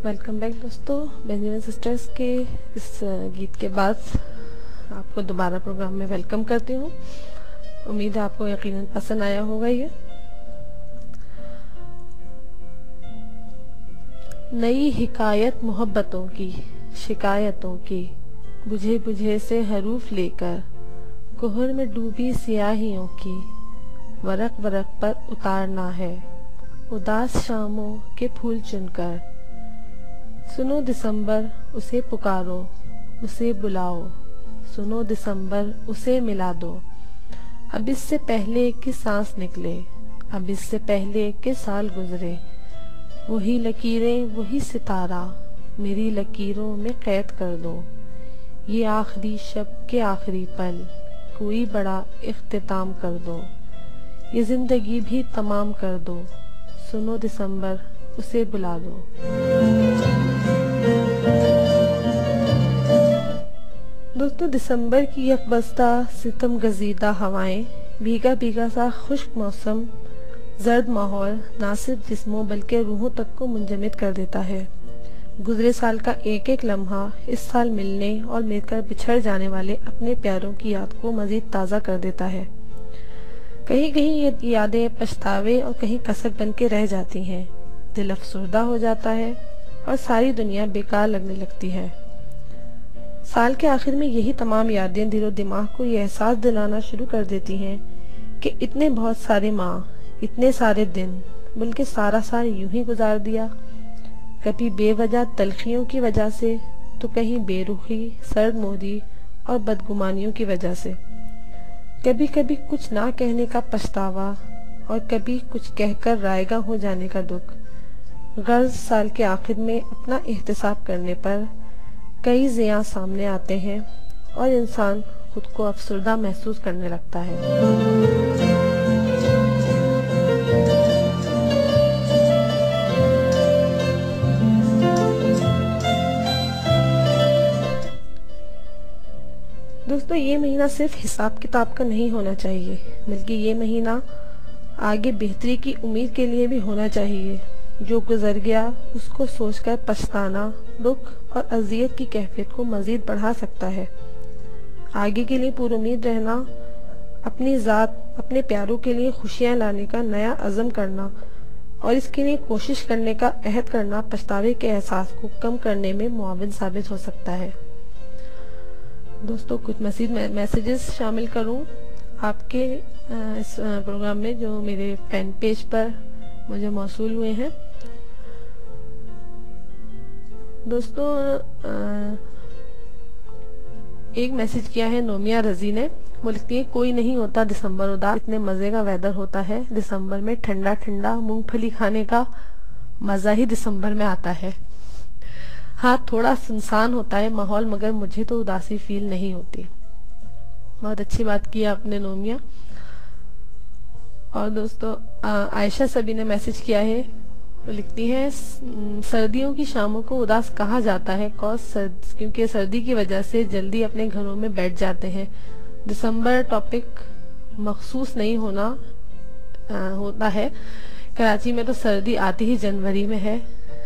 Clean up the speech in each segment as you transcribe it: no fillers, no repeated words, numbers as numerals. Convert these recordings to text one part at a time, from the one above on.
Welcome back दोस्तों। Benjamin sisters के इस गीत के बाद आपको दोबारा प्रोग्राम में वेलकम करती हूँ। उम्मीद है आपको यकीनन पसंद आया होगा। ये नई हिकायत मोहब्बतों की, शिकायतों की, बुझे बुझे से हरूफ लेकर, कोहर में डूबी सियाहियों की, वरक वरक पर उतारना है उदास शामों के फूल चुनकर। सुनो दिसंबर उसे पुकारो, उसे बुलाओ, सुनो दिसंबर उसे मिला दो। अब इससे पहले कि सांस निकले, अब इससे पहले कि साल गुजरे, वही लकीरें वही सितारा मेरी लकीरों में कैद कर दो। ये आखिरी शब के आखिरी पल कोई बड़ा इख्तिताम कर दो, ये जिंदगी भी तमाम कर दो, सुनो दिसंबर उसे बुला दो। दोस्तों, दिसंबर की यकबस्ता सितम गजीदा हवाएं, भीगा भीगा सा खुश्क मौसम, जर्द माहौल ना सिर्फ जिस्मों बल्कि रूहों तक को मुंजमद कर देता है। गुजरे साल का एक एक लम्हा इस साल मिलने और मिलकर बिछड़ जाने वाले अपने प्यारों की याद को मजीद ताज़ा कर देता है। कहीं कहीं ये यादें पछतावे और कहीं कसक बन के रह जाती हैं। दिल अफसुर्दा हो जाता है और सारी दुनिया बेकार लगने लगती है। साल के आखिर में यही तमाम यादें दिलो दिमाग को ये एहसास दिलाना शुरू कर देती हैं कि इतने बहुत सारे माह, इतने सारे दिन, बल्कि सारा साल यूं ही गुजार दिया। कभी बेवजह तलखियों की वजह से, तो कहीं बेरुखी, सर्द मोदी और बदगुमानियों की वजह से। कभी कभी कुछ ना कहने का पछतावा और कभी कुछ कहकर रायगा हो जाने का दुख। गर्ज साल के आखिर में अपना एहतिसाब करने पर कई ज़िया सामने आते हैं और इंसान खुद को अफसुर्दा महसूस करने लगता है। दोस्तों, ये महीना सिर्फ हिसाब किताब का नहीं होना चाहिए, बल्कि ये महीना आगे बेहतरी की उम्मीद के लिए भी होना चाहिए। जो गुजर गया उसको सोचकर पछताना दुख और अजियत की कैफियत को मजीद बढ़ा सकता है। आगे के लिए पुरुम्मीद रहना, अपनी जात, अपने प्यारों के लिए खुशियां लाने का नया अज़म करना और इसके लिए कोशिश करने का अहद करना पछतावे के एहसास को कम करने में मुआविन साबित हो सकता है। दोस्तों, कुछ मज़ीद मैसेजेस शामिल करूं आपके इस प्रोग्राम में जो मेरे फैन पेज पर मुझे मौसूल हुए हैं। दोस्तों, एक मैसेज किया है नोमिया रजी ने। वो लिखती है, कोई नहीं होता दिसंबर उदास, इतने मजे का वेदर होता है दिसंबर में, ठंडा ठंडा मूंगफली खाने का मजा ही दिसंबर में आता है। हाँ, थोड़ा सुनसान होता है माहौल, मगर मुझे तो उदासी फील नहीं होती। बहुत अच्छी बात की आपने नोमिया। और दोस्तों, आयशा सभी ने मैसेज किया है। वो लिखती है, सर्दियों की शामों को उदास कहा जाता है क्योंकि सर्दी की वजह से जल्दी अपने घरों में बैठ जाते हैं। दिसंबर टॉपिक मखसूस नहीं होता है। कराची में तो सर्दी आती ही जनवरी में है।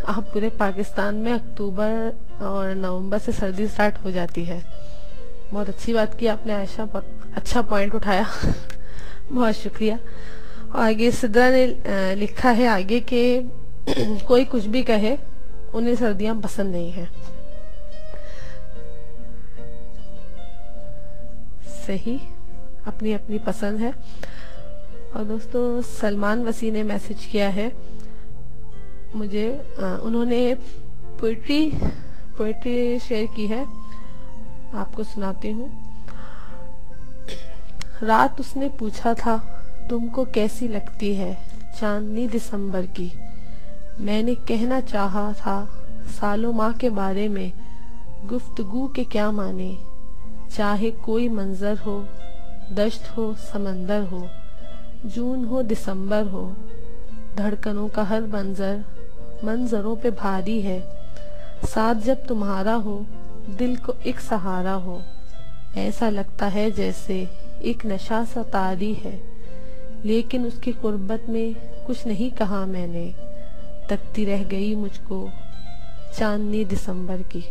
अब पूरे पाकिस्तान में अक्टूबर और नवंबर से सर्दी स्टार्ट हो जाती है। बहुत अच्छी बात की आपने आयशा, बहुत अच्छा पॉइंट उठाया। बहुत शुक्रिया। और आगे सिद्रा ने लिखा है आगे के कोई कुछ भी कहे, उन्हें सर्दियां पसंद नहीं है। सही, अपनी अपनी पसंद है। और दोस्तों, सलमान वसी ने मैसेज किया है मुझे। उन्होंने पोइट्री शेयर की है, आपको सुनाती हूँ। रात उसने पूछा था, तुमको कैसी लगती है चांदनी दिसंबर की। मैंने कहना चाहा था सालों माह के बारे में, गुफ्तगू के क्या माने। चाहे कोई मंजर हो, दश्त हो, समंदर हो, जून हो, दिसंबर हो, धड़कनों का हर मंजरों पे भारी है। साथ जब तुम्हारा हो, दिल को एक सहारा हो। ऐसा लगता है जैसे एक नशा सा तारी है, लेकिन उसकी कुर्बत में कुछ नहीं कहा मैंने। तकती रह गई मुझको चांदनी दिसंबर की।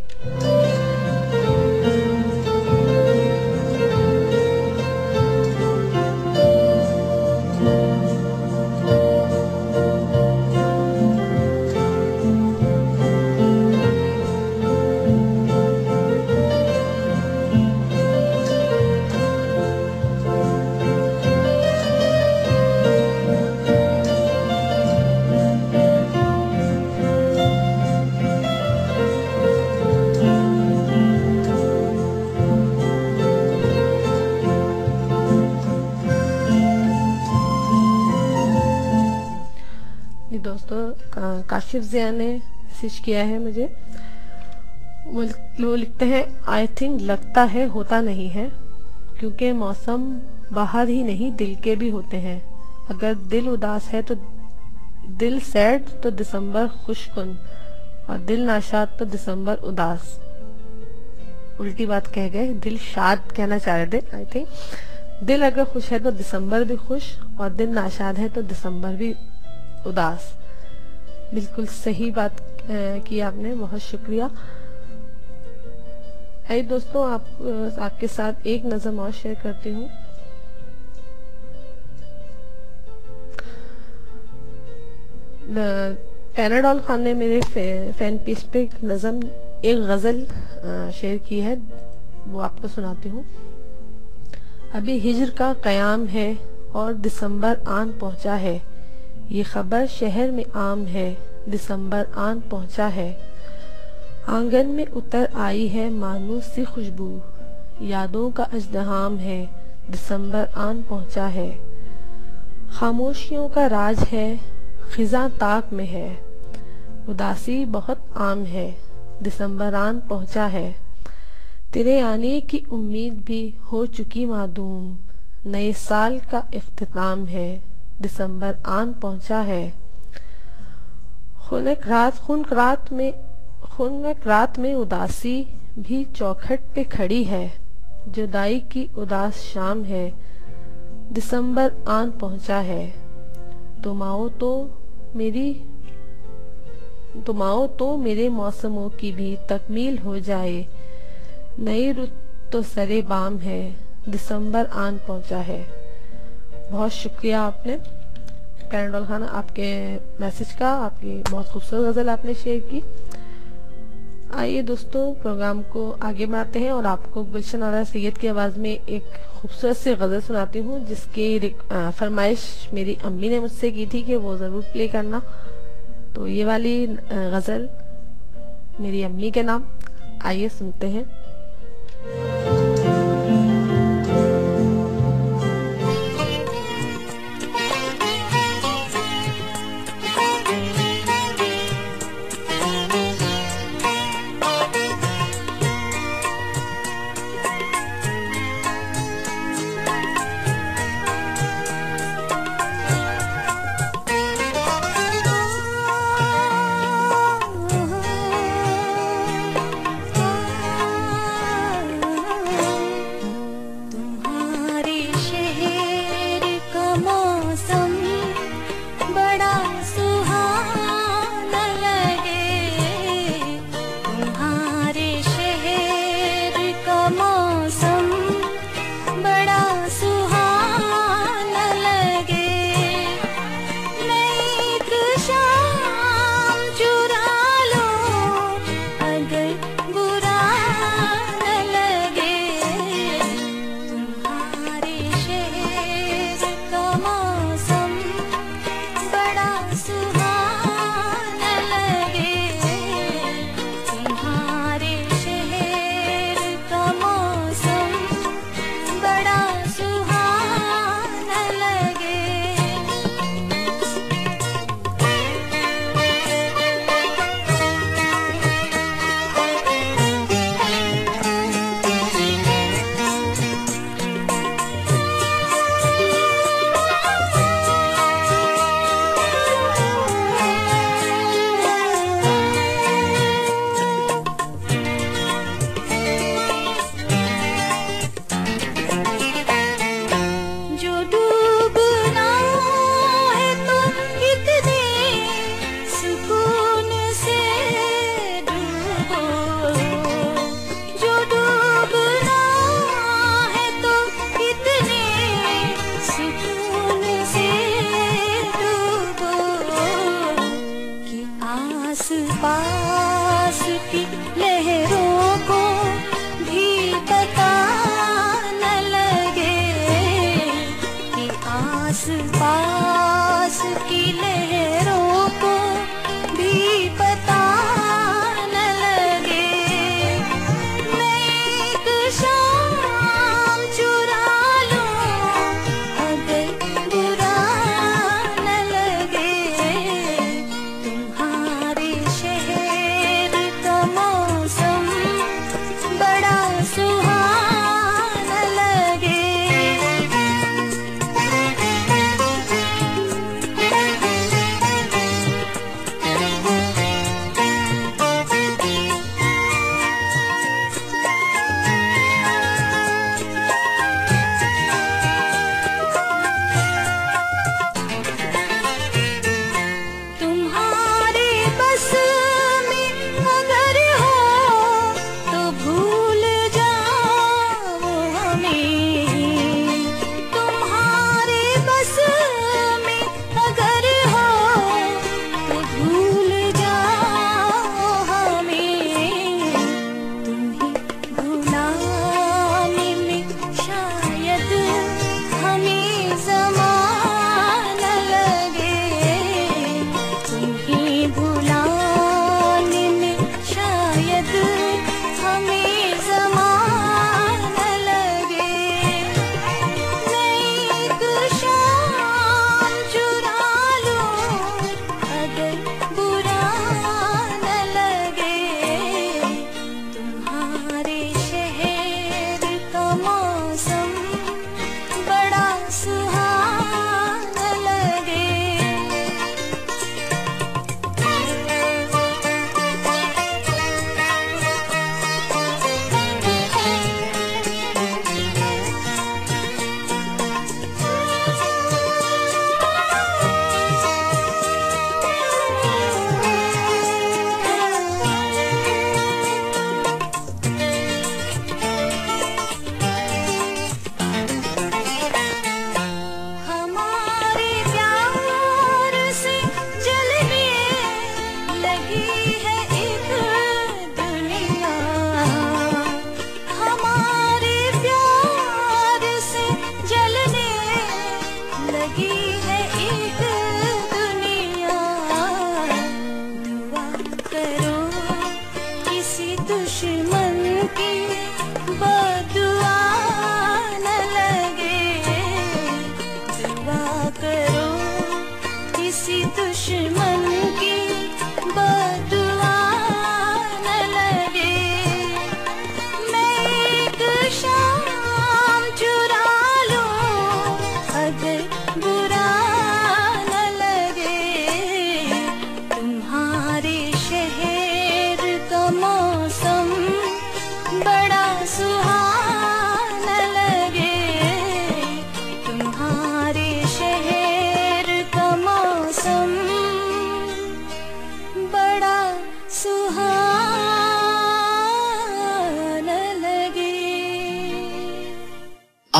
दोस्तों काशिफ जिया ने मैसेज किया है मुझे। वो लिखते हैं, आई थिंक लगता है होता नहीं है, क्योंकि मौसम बाहर ही नहीं दिल के भी होते हैं। अगर दिल उदास है तो दिल सैड तो दिसंबर खुशकुन, और दिल नाशाद तो दिसंबर उदास। उल्टी बात कह गए, दिल शाद कहना चाह रहे थे आई थिंक। दिल अगर खुश है तो दिसंबर भी खुश, और दिल नाशाद है तो दिसंबर भी उदास। बिल्कुल सही बात की आपने, बहुत शुक्रिया। आइए दोस्तों, आपके साथ एक नज़म और शेयर करती हूँ। पैनाडोल खान ने मेरे फैन पेज पे नज़म, एक गज़ल शेयर की है, वो आपको सुनाती हूँ। अभी हिज्र का क़याम है और दिसंबर आन पहुँचा है, ये खबर शहर में आम है, दिसंबर आन पहुँचा है। आंगन में उतर आई है मानूस सी खुशबू, यादों का अजदहाम है, दिसंबर आन पहुँचा है। खामोशियों का राज है, खिज़ां ताक में है, उदासी बहुत आम है, दिसंबर आन पहुँचा है। तेरे आने की उम्मीद भी हो चुकी मादूम, नए साल का इख्तिताम है, दिसंबर आन पहुँचा है। खुनक रात में उदासी भी चौखट पे खड़ी है, जुदाई की उदास शाम है, दिसंबर आन पहुँचा है। तुम आओ तो मेरे मौसमों की भी तकमील हो जाए, नई रुत तो सरे बाम है, दिसंबर आन पहुँचा है। बहुत शुक्रिया आपने पैनाडोल खान, आपके मैसेज का, आपकी बहुत खूबसूरत गज़ल आपने शेयर की। आइए दोस्तों, प्रोग्राम को आगे बढ़ाते हैं और आपको गुलशन आरा सैयद की आवाज़ में एक खूबसूरत सी गज़ल सुनाती हूँ, जिसकी फरमाइश मेरी अम्मी ने मुझसे की थी कि वो ज़रूर प्ले करना। तो ये वाली गज़ल मेरी अम्मी के नाम, आइए सुनते हैं।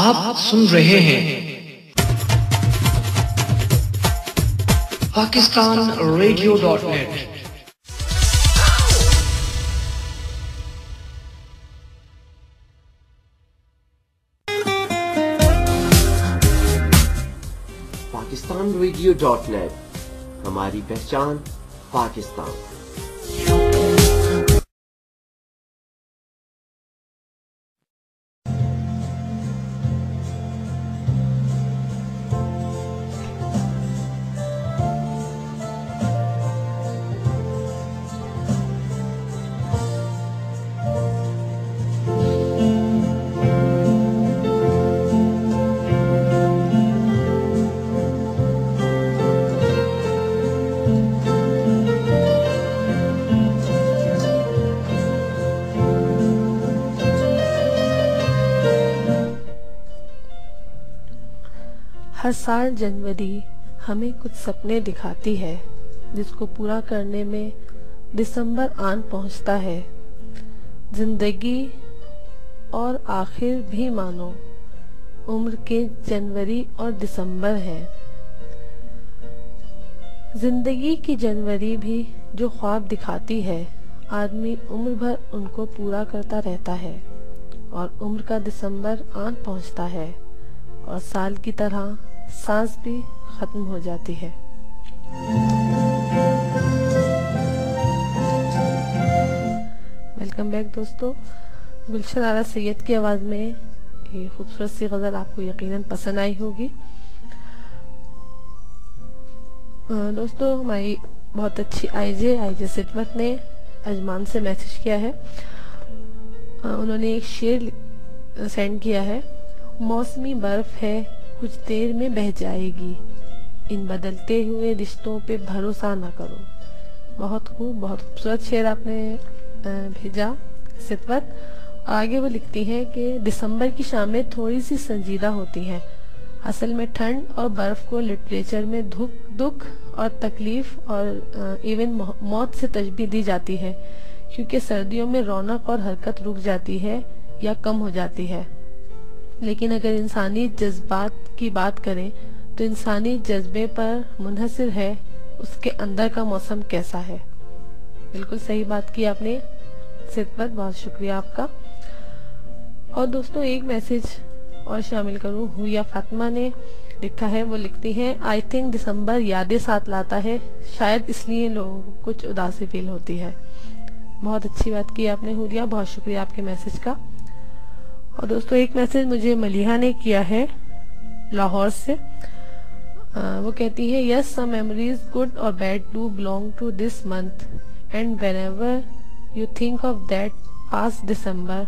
आप सुन रहे हैं PakistanRadio.net। PakistanRadio.net, हमारी पहचान पाकिस्तान। हर साल जनवरी हमें कुछ सपने दिखाती है, जिसको पूरा करने में दिसंबर आन पहुंचता है। जिंदगी और आखिर भी मानो उम्र के जनवरी और दिसंबर है। जिंदगी की जनवरी भी जो ख्वाब दिखाती है, आदमी उम्र भर उनको पूरा करता रहता है और उम्र का दिसंबर आन पहुंचता है और साल की तरह सांस भी खत्म हो जाती है। वेलकम बैक दोस्तों। गुलशन आरा सैयद की आवाज में ये खूबसूरत सी गजल आपको यकीनन पसंद आई होगी। दोस्तों, हमारी बहुत अच्छी आईजे सिटवत ने अजमान से मैसेज किया है। उन्होंने एक शेर सेंड किया है। मौसमी बर्फ है, कुछ देर में बह जाएगी, इन बदलते हुए रिश्तों पे भरोसा ना करो। बहुत खूबसूरत शेर आपने भेजा सितवत। आगे वो लिखती हैं कि दिसंबर की शामें थोड़ी सी संजीदा होती हैं। असल में ठंड और बर्फ को लिटरेचर में दुख और तकलीफ और इवन मौत से तशबीह दी जाती है, क्योंकि सर्दियों में रौनक और हरकत रुक जाती है या कम हो जाती है। लेकिन अगर इंसानी जज्बात की बात करें तो इंसानी जज्बे पर मुनहसिर है उसके अंदर का मौसम कैसा है। बिल्कुल सही बात की आपने सितवत, बहुत शुक्रिया आपका। और दोस्तों, एक मैसेज और शामिल करूं। हुरिया फातिमा ने लिखा है, वो लिखती हैं, आई थिंक दिसंबर यादें साथ लाता है, शायद इसलिए लोगों को कुछ उदासी फील होती है। बहुत अच्छी बात की आपने हुरिया, बहुत शुक्रिया आपके मैसेज का। और दोस्तों, एक मैसेज मुझे मलिहा ने किया है लाहौर से। वो कहती है, यस सम मेमोरीज गुड और bad do belong to this month and whenever you think of that past December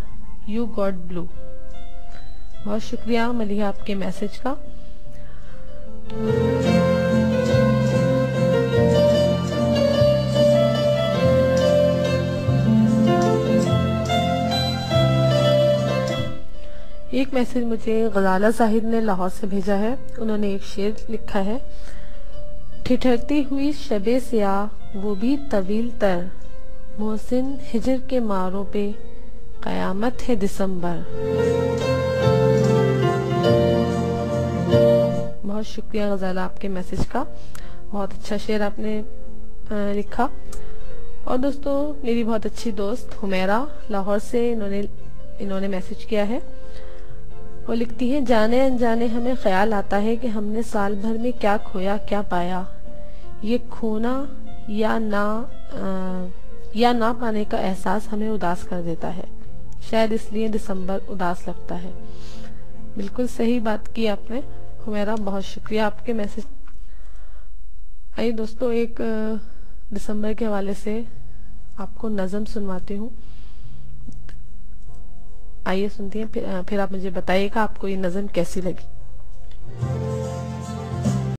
you got blue. बहुत शुक्रिया मलिहा आपके मैसेज का। एक मैसेज मुझे गजाला जाहिद ने लाहौर से भेजा है। उन्होंने एक शेर लिखा है, ठिठरती हुई शबे सियाह वो भी तवील तर, मोहसिन हिजर के मारों पे कयामत है दिसंबर। बहुत शुक्रिया गजाला आपके मैसेज का, बहुत अच्छा शेर आपने लिखा। और दोस्तों, मेरी बहुत अच्छी दोस्त हुमैरा लाहौर से इन्होंने मैसेज किया है। वो लिखती है, जाने अनजाने हमें ख्याल आता है कि हमने साल भर में क्या खोया क्या पाया। ये खोना या ना पाने का एहसास हमें उदास कर देता है, शायद इसलिए दिसंबर उदास लगता है। बिल्कुल सही बात की आपने हुमैरा, बहुत शुक्रिया आपके मैसेज। आइए दोस्तों, एक दिसंबर के हवाले से आपको नज़म सुनवाती हूँ। आइए सुनते हैं, फिर आप मुझे बताइएगा आपको ये नज़म कैसी लगी।